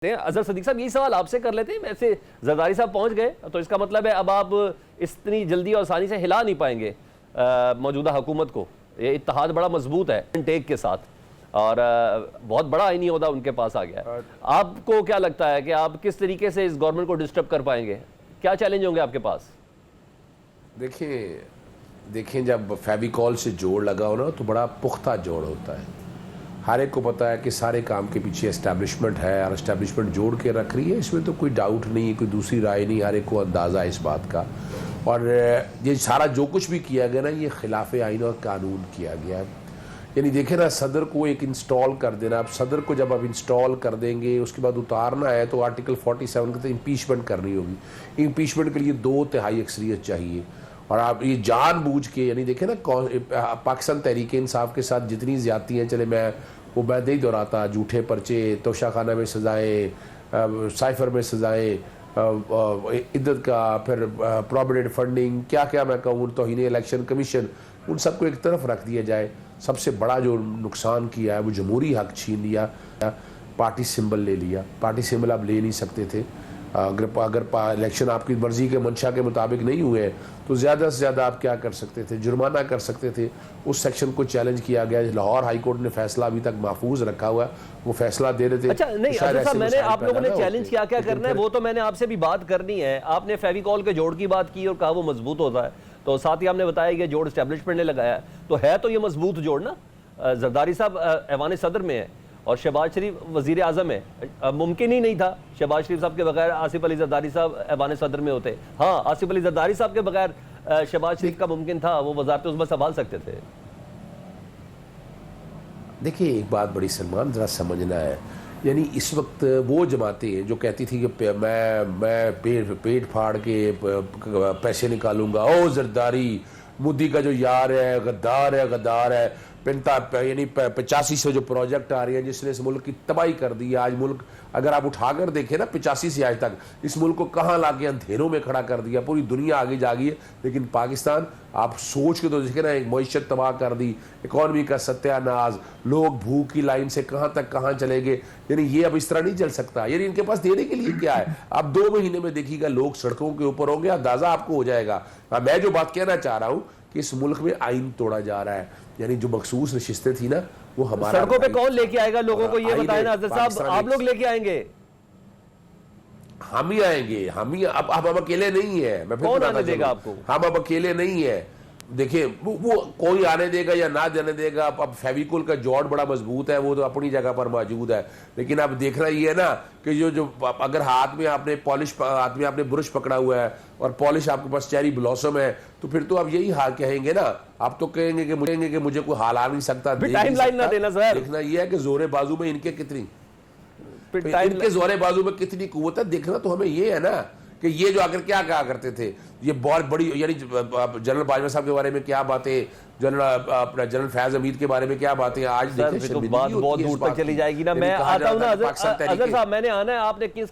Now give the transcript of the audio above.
अजहर सदीक साहब, यही सवाल आपसे कर लेते हैं। वैसे जरदारी साहब पहुंच गए तो इसका मतलब है अब आप इतनी जल्दी और आसानी से हिला नहीं पाएंगे मौजूदा हुकूमत को। ये इत्तेहाद बड़ा मजबूत है टेक के साथ और बहुत बड़ा आईनी ओहदा उनके पास आ गया है। आपको क्या लगता है कि आप किस तरीके से इस गवर्नमेंट को डिस्टर्ब कर पाएंगे? क्या चैलेंज होंगे आपके पास? देखें जब फेविकॉल से जोड़ लगा हो ना तो बड़ा पुख्ता जोड़ होता है। हर एक को पता है कि सारे काम के पीछे एस्टैब्लिशमेंट है और एस्टैब्लिशमेंट जोड़ के रख रही है, इसमें तो कोई डाउट नहीं है, कोई दूसरी राय नहीं, हर एक को अंदाज़ा है इस बात का। और ये सारा जो कुछ भी किया गया ना, ये खिलाफ आइन और कानून किया गया है। यानी देखें ना, सदर को एक इंस्टॉल कर देना, अब सदर को जब आप इंस्टॉल कर देंगे उसके बाद उतारना है तो आर्टिकल 47 के तो इम्पीचमेंट करनी होगी। इम्पीचमेंट के लिए 2/3 अक्सरियत चाहिए और आप ये जानबूझ के, यानी देखें ना, पाकिस्तान तहरीक इंसाफ के साथ जितनी ज्यादती हैं, चले मैं नहीं दोहराता, झूठे पर्चे, तोशाखाना में सजाएं, साइफर में सजाएं, इद्दत का, फिर प्रोविडेंट फंडिंग, क्या क्या मैं कहूँ, तौहीन इलेक्शन कमीशन, उन सबको एक तरफ रख दिया जाए। सबसे बड़ा जो नुकसान किया है वो जमहूरी हक छीन लिया, पार्टी सिंबल ले लिया। पार्टी सिंबल आप ले नहीं सकते थे। अगर इलेक्शन आपकी मर्जी के मंशा के मुताबिक नहीं हुए तो ज़्यादा से ज़्यादा आप क्या कर सकते थे? जुर्माना कर सकते थे। उस सेक्शन को चैलेंज किया गया। लाहौर हाई कोर्ट ने फैसला अभी तक महफूज रखा हुआ है, वो फैसला दे रहे थे। अच्छा नहीं अजहर साहब, मैंने आप लोगों ने चैलेंज क्या क्या करना है वो तो मैंने आपसे भी बात करनी है। आपने फेविकॉल के जोड़ की बात की और कहा वो मजबूत होता है, तो साथ ही आपने बताया कि जोड़ एस्टैब्लिशमेंट ने लगाया है, तो है तो ये मजबूत जोड़ ना। जरदारी साहब ऐवान सदर में है और शहबाज शरीफ वजीर आजम है। मुमकिन ही नहीं था शहबाज शरीफ साहब के बगैर आसिफ अली जरदारी साहब ऐवान सदर में होते। हाँ, आसिफ अली जरदारी साहब के बगैर शहबाज शरीफ का मुमकिन था, वो वजारत उज़्मा संभाल सकते थे। देखिए एक बात बड़ी सलमान ज़रा समझना है, यानी इस वक्त वो जमातें जो कहती थी कि मैं पेट फाड़ के पैसे निकालूंगा, ओ जरदारी मोदी का जो यार है, गद्दार है, यानी 85 जो प्रोजेक्ट आ रहे हैं जिसने इस मुल्क की तबाही कर दी है। आज मुल्क अगर आप उठाकर देखें ना, 85 से आज तक इस मुल्क को कहाँ लाके अंधेरों में खड़ा कर दिया। पूरी दुनिया आगे जा गई है, लेकिन पाकिस्तान आप सोच के तो देखें ना, एक मईशत तबाह कर दी, इकॉनमी का सत्यानाश, लोग भूख की लाइन से कहाँ तक कहाँ चले गए। यानी ये अब इस तरह नहीं चल सकता। यानी इनके पास देने के लिए क्या है? आप 2 महीने में देखिएगा लोग सड़कों के ऊपर होंगे, अंदाजा आपको हो जाएगा। मैं जो बात कहना चाह रहा हूँ कि इस मुल्क में आइन तोड़ा जा रहा है, यानी जो मखसूस नशिस्तें थी ना, वो हमारा सड़कों पे कौन लेके आएगा लोगों को, ये बताएं ना अजहर साहब। आप लोग लेके आएंगे? हम ही आएंगे, हम ही। अब हम अकेले नहीं है। मैं कौन आने देगा आपको? हम अब अकेले नहीं है। देखिए वो कोई आने देगा या ना जाने देगा। अब फेविकोल का जोड़ बड़ा मजबूत है, वो तो अपनी जगह पर मौजूद है, लेकिन अब देखना ये है ना कि जो अगर हाथ में आपने ब्रश पकड़ा हुआ है और पॉलिश आपके पास चेरी ब्लॉसम है, तो फिर तो आप यही हाल कहेंगे ना। आप तो कहेंगे कि मुझे कोई हाल आ नहीं सकता। टाइमलाइन ना देना सर। देखना ये है कि जोरे बाजू में इनके जोरे बाजू में कितनी कुव्वत है। देखना तो हमें ये है ना कि ये जो आकर क्या कहा करते थे, ये बहुत बड़ी, यानी जनरल बाजवा साहब के बारे में क्या बातें, जनरल फैज हमीद के बारे में क्या बातें, आज तो बात बहुत दूर तक चली जाएगी ना। मैं आता हूं ना अजहर साहब, मैंने आना है, आपने किस